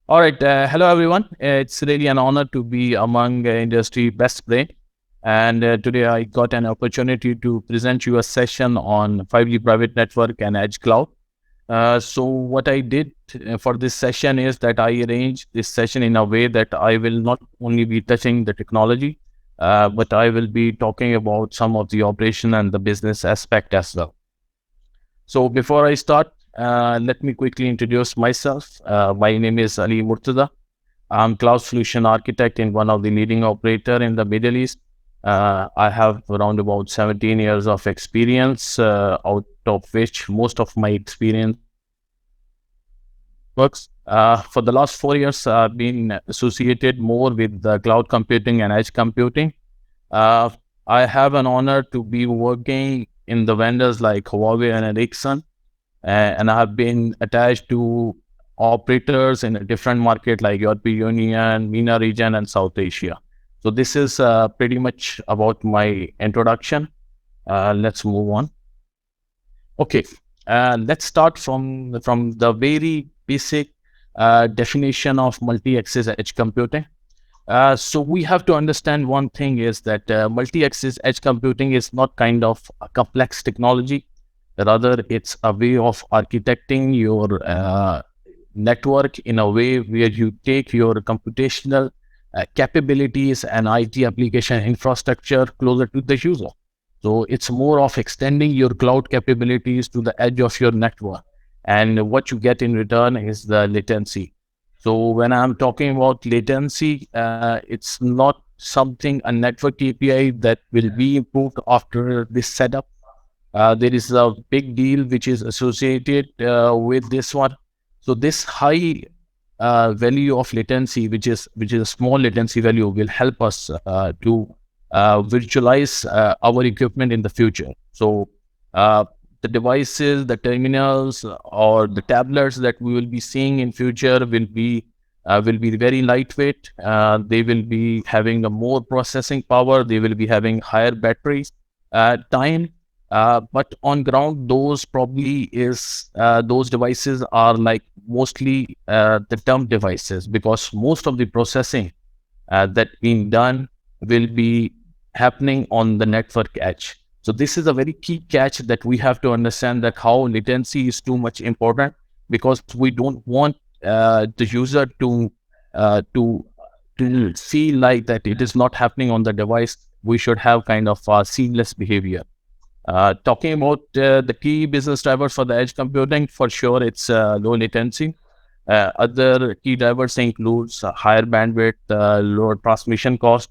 All right. Hello, everyone. It's really an honor to be among industry best brain. And today I got an opportunity to present you a session on 5G private network and edge cloud. So what I did for this session is that I arranged this session in a way that I will not only be touching the technology, but I will be talking about some of the operation and the business aspect as well. So before I start, let me quickly introduce myself. My name is Ali Murtaza. I'm cloud solution architect in one of the leading operator in the Middle East. I have around about 17 years of experience, out of which most of my experience works. For the last 4 years, I've been associated more with the cloud computing and edge computing. Uh, I have an honor to be working in the vendors like Huawei and Ericsson, and I have been attached to operators in a different market like European Union, MENA region, and South Asia. So this is pretty much about my introduction. Let's move on. Okay, let's start from the very basic definition of multi-axis edge computing. So we have to understand one thing is that multi-axis edge computing is not kind of a complex technology. Rather, it's a way of architecting your network in a way where you take your computational capabilities and IT application infrastructure closer to the user. So it's more of extending your cloud capabilities to the edge of your network. And what you get in return is the latency. So when I'm talking about latency, it's not something, a network API that will be improved after this setup. There is a big deal which is associated with this one. So this high value of latency, which is a small latency value, will help us to virtualize our equipment in the future. So the devices, the terminals, or the tablets that we will be seeing in future will be very lightweight. They will be having a more processing power. They will be having higher battery time. But on ground, those devices are like mostly the dumb devices, because most of the processing that being done will be happening on the network edge. So this is a very key catch that we have to understand, that how latency is too much important, because we don't want the user uh, to to feel like that it is not happening on the device. We should have kind of seamless behavior. Talking about the key business drivers for the edge computing, for sure, it's low latency. Other key drivers includes higher bandwidth, lower transmission cost.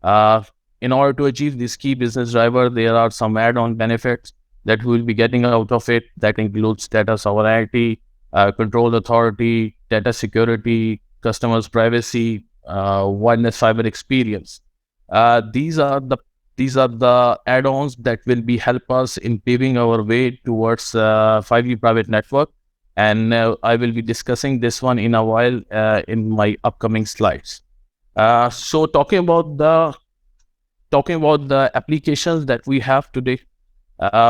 Uh, in order to achieve this key business driver, there are some add-on benefits that we will be getting out of it. That includes data sovereignty, control authority, data security, customers' privacy, wireless fiber experience. Uh, these are the these are the add-ons that will be help us in paving our way towards 5G private network. And I will be discussing this one in a while in my upcoming slides. So talking about the applications that we have today,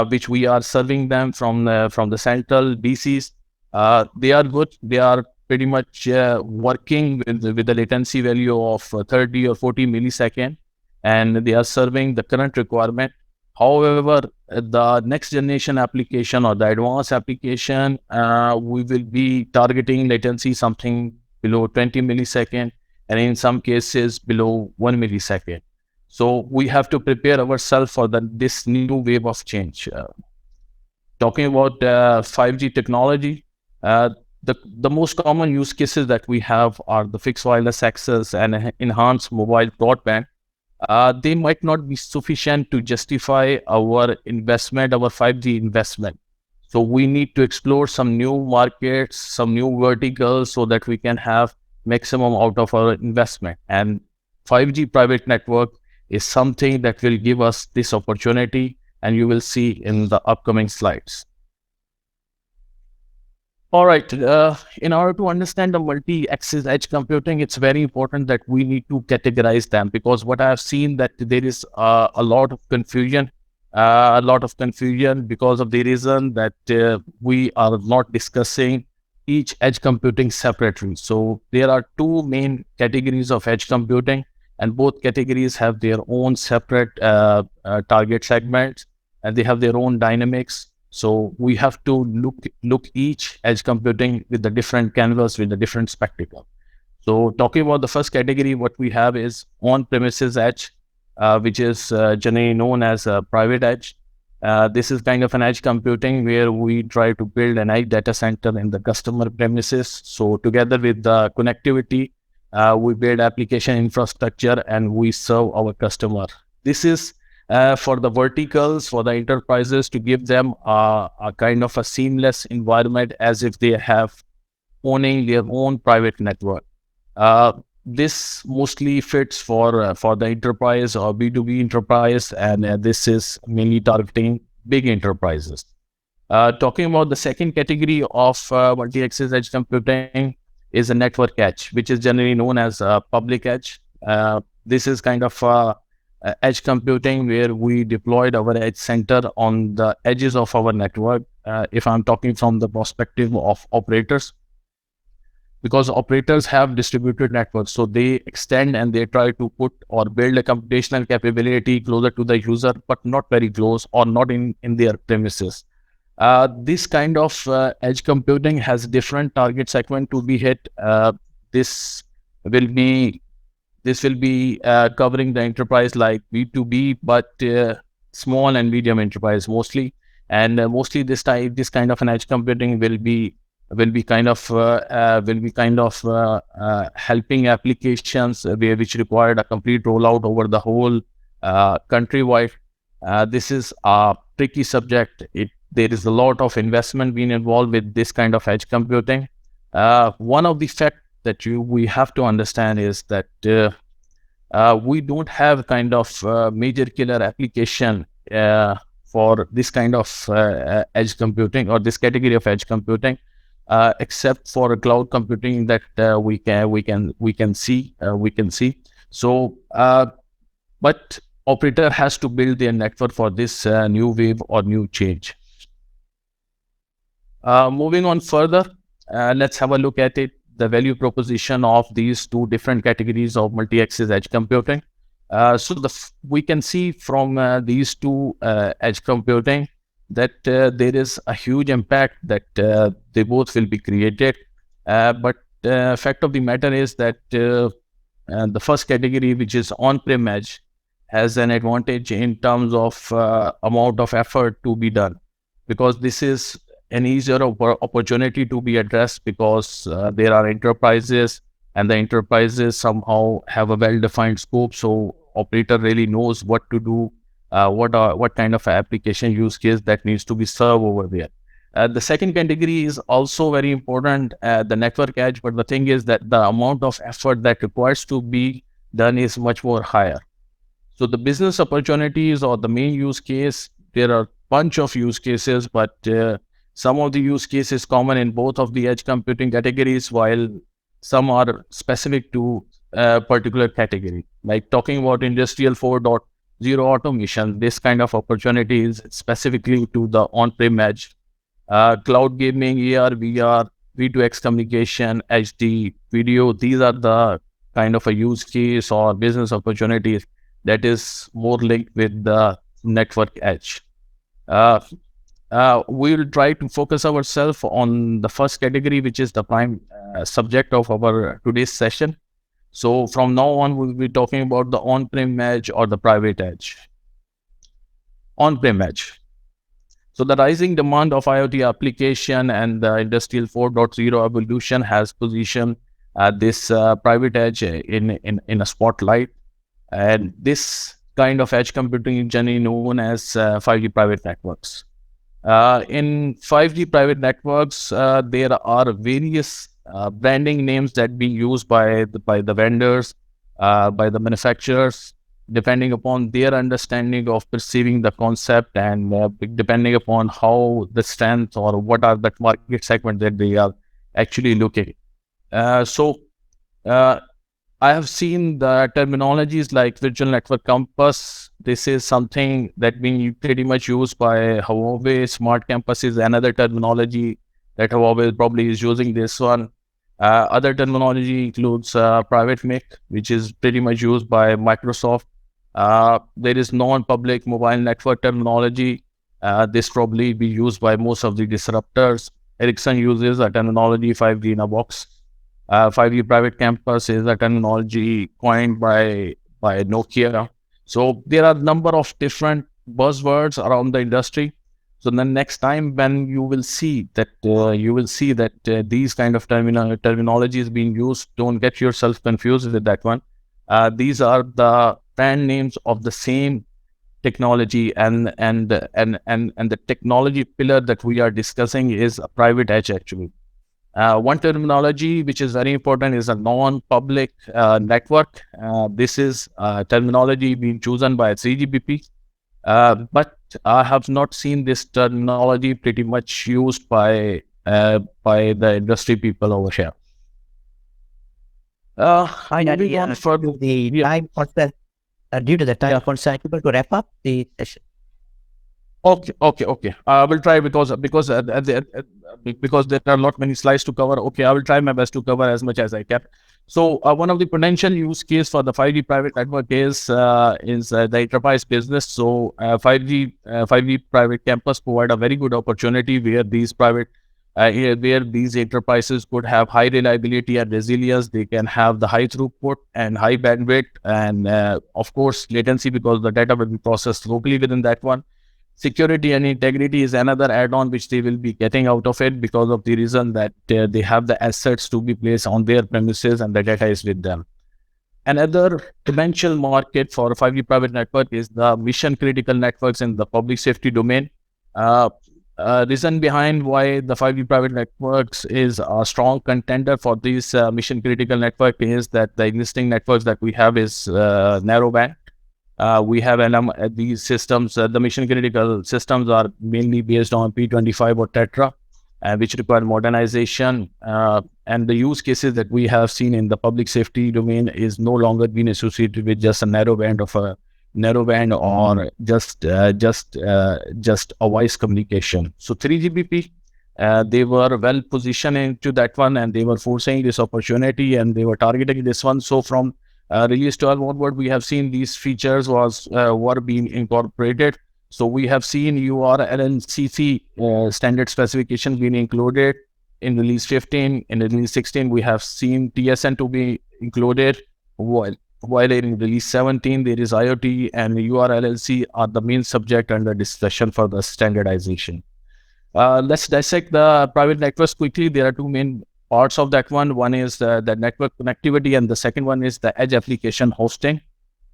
which we are serving them from the central DCs. They are good. They are pretty much working with the latency value of 30 or 40 millisecond, and they are serving the current requirement. However, the next generation application or the advanced application, we will be targeting latency something below 20 millisecond, and in some cases below 1 millisecond. So we have to prepare ourselves for this new wave of change. Talking about 5G technology, uh, the most common use cases that we have are the fixed wireless access and enhanced mobile broadband. They might not be sufficient to justify our investment, our 5G investment. So we need to explore some new markets, some new verticals, so that we can have maximum out of our investment. And 5G private network is something that will give us this opportunity, and you will see in the upcoming slides. All right. In order to understand the multi-axis edge computing, it's very important that we need to categorize them, because what I have seen that there is a lot of confusion, because of the reason that we are not discussing each edge computing separately. So there are two main categories of edge computing, and both categories have their own separate target segments, and they have their own dynamics. So we have to look each edge computing with the different canvas, with the different spectacle. So talking about the first category, what we have is on-premises edge, which is generally known as a private edge. This is kind of an edge computing where we try to build an edge data center in the customer premises. So together with the connectivity, we build application infrastructure and we serve our customer. This is for the verticals, for the enterprises, to give them a kind of a seamless environment as if they have owning their own private network. This mostly fits for the enterprise or B2B enterprise, and this is mainly targeting big enterprises. Talking about the second category of multi-access edge computing is a network edge, which is generally known as public edge. This is kind of edge computing where we deployed our edge center on the edges of our network. If I'm talking from the perspective of operators, because operators have distributed networks, so they extend and they try to put or build a computational capability closer to the user, but not very close or not in their premises. This kind of edge computing has different target segment to be hit. This will be covering the enterprise like B2B, but small and medium enterprise mostly. And mostly this kind of an edge computing will be kind of helping applications which required a complete rollout over the whole countrywide. This is a tricky subject. There is a lot of investment being involved with this kind of edge computing. One of the facts that we have to understand is that we don't have kind of major killer application for this kind of edge computing or this category of edge computing. Except for cloud computing that we can see. So, but operator has to build their network for this new wave or new change. Moving on further, let's have a look at it. The value proposition of these two different categories of multi-access edge computing. So we can see from these two edge computing that there is a huge impact that they both will be created. But fact of the matter is that the first category, which is on-prem edge, has an advantage in terms of amount of effort to be done, because this is an easier opportunity to be addressed, because there are enterprises and the enterprises somehow have a well-defined scope. So operator really knows what to do. What kind of application use case that needs to be served over there. The second category is also very important, the network edge, but the thing is that the amount of effort that requires to be done is much more higher. So the business opportunities or the main use case, there are a bunch of use cases, but some of the use cases common in both of the edge computing categories, while some are specific to a particular category. Like talking about Industrial 4.0 automation, this kind of opportunity is specifically to the on-prem edge. Cloud gaming, AR, VR, V2X communication, HD, video, these are the kind of a use case or business opportunities that is more linked with the network edge. We'll try to focus ourselves on the first category, which is the prime subject of our today's session. So from now on, we'll be talking about the on-prem edge or the private edge. On-prem edge. So the rising demand of IoT application and the Industrial 4.0 evolution has positioned this private edge in a spotlight. And this kind of edge computing is generally known as 5G private networks. In 5G private networks, there are various branding names that being used by the vendors, by the manufacturers, depending upon their understanding of perceiving the concept, and depending upon how the strength or what are the market segment that they are actually looking. I have seen the terminologies like virtual network campus. This is something that being pretty much used by Huawei. Smart campus is another terminology. that Huawei probably is using this one. Other terminology includes private MEC, which is pretty much used by Microsoft. There is non-public mobile network terminology. This probably be used by most of the disruptors. Ericsson uses a terminology 5G in a box. 5G private campus is a terminology coined by Nokia. So there are a number of different buzzwords around the industry. So the next time when you will see that these kind of terminology is being used, don't get yourself confused with that one. These are the brand names of the same technology, and the technology pillar that we are discussing is a private edge actually. One terminology which is very important is a non-public network. This is terminology being chosen by 3GPP, but I have not seen this terminology pretty much used by the industry people over here. Finally, moving on for the time constraint, due to the time constraint, able to wrap up the session. Okay. I will try because there are not many slides to cover. Okay, I will try my best to cover as much as I can. So one of the potential use case for the 5G private network is the enterprise business. So 5G private campus provide a very good opportunity where where these enterprises could have high reliability and resilience. They can have the high throughput and high bandwidth, and of course latency, because the data will be processed locally within that one. Security and integrity is another add-on which they will be getting out of it, because of the reason that they have the assets to be placed on their premises and the data is with them. Another potential market for 5G private network is the mission critical networks in the public safety domain. Reason behind why the 5G private networks is a strong contender for this mission critical network is that the existing networks that we have is narrowband. We have these systems, the mission critical systems are mainly based on P25 or Tetra, which require modernization. And the use cases that we have seen in the public safety domain is no longer being associated with just a narrowband or just a voice communication. So 3GPP, they were well positioned into that one, and they were foreseeing this opportunity, and they were targeting this one. So from release 12 onward, we have seen these features were being incorporated. So we have seen URLLCC standard specification being included in release 15. In release 16, we have seen TSN to be included. While in release 17, there is IoT and URLLC are the main subject under discussion for the standardization. Let's dissect the private networks quickly. There are two main parts of that one. One is the network connectivity, and the second one is the edge application hosting.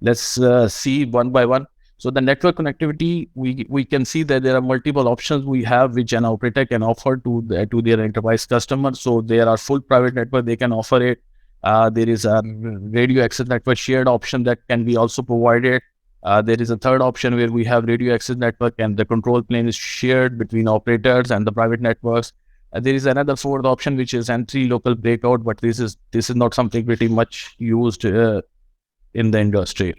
Let's see one by one. So the network connectivity, we can see that there are multiple options we have which an operator can offer to their enterprise customers. So there are full private network, they can offer it. There is a radio access network shared option that can be also provided. There is a third option where we have radio access network, and the control plane is shared between operators and the private networks. There is another fourth option which is entry local breakout, but this is not something pretty much used in the industry.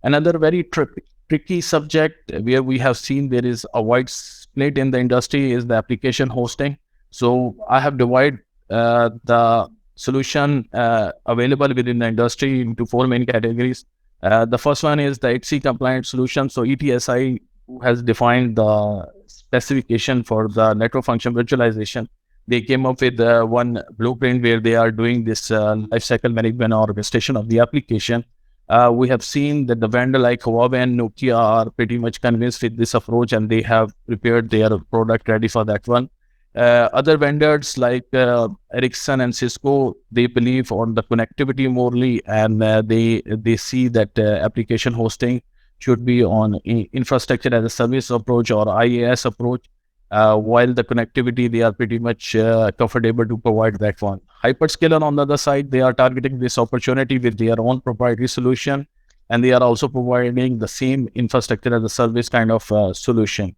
Another very tricky subject where we have seen there is a wide split in the industry is the application hosting. So I have divided the solution available within the industry into four main categories. The first one is the HC compliant solution. So ETSI has defined the specification for the network function virtualization. They came up with one blueprint where they are doing this lifecycle management or orchestration of the application. We have seen that the vendor like Huawei and Nokia are pretty much convinced with this approach, and they have prepared their product ready for that one. Other vendors like Ericsson and Cisco, they believe on the connectivity morely, and they see that application hosting should be on infrastructure as a service approach or IaaS approach, while the connectivity, they are pretty much comfortable to provide that one. Hyperscaler on the other side, they are targeting this opportunity with their own proprietary solution, and they are also providing the same infrastructure as a service kind of solution.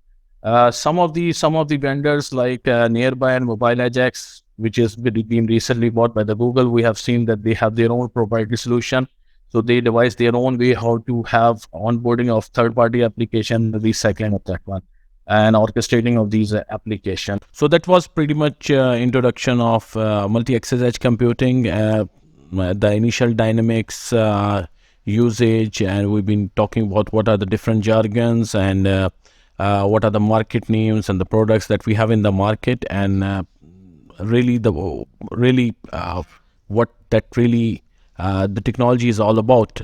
Some of the vendors like Nearby and Mobile Ajax, which has been recently bought by the Google, we have seen that they have their own proprietary solution. So they devise their own way how to have onboarding of third-party application, recycling of that one. and orchestrating of these applications. So that was pretty much introduction of multi-access edge computing, the initial dynamics, usage, and we've been talking about what are the different jargons and what are the market names and the products that we have in the market, and what that really the technology is all about.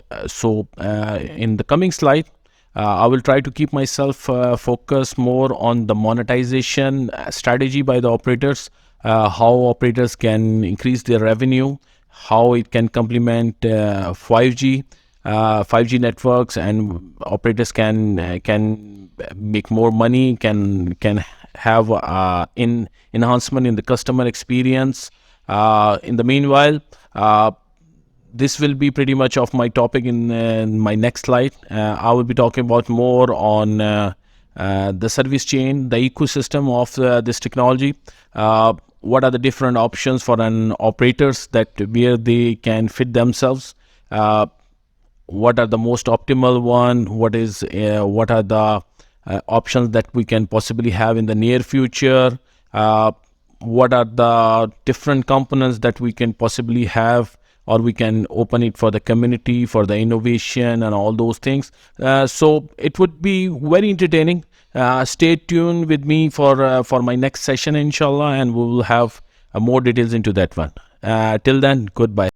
In the coming slide, I will try to keep myself focused more on the monetization strategy by the operators, how operators can increase their revenue, how it can complement 5G networks, and operators can make more money, can have enhancement in the customer experience. In the meanwhile, this will be pretty much of my topic in my next slide. I will be talking about more on the service chain, the ecosystem of this technology. What are the different options for an operators that where they can fit themselves? What are the most optimal one? What are the options that we can possibly have in the near future? What are the different components that we can possibly have, or we can open it for the community, for the innovation and all those things. So it would be very entertaining. Stay tuned with me for my next session, inshallah, and we will have more details into that one. Till then, goodbye.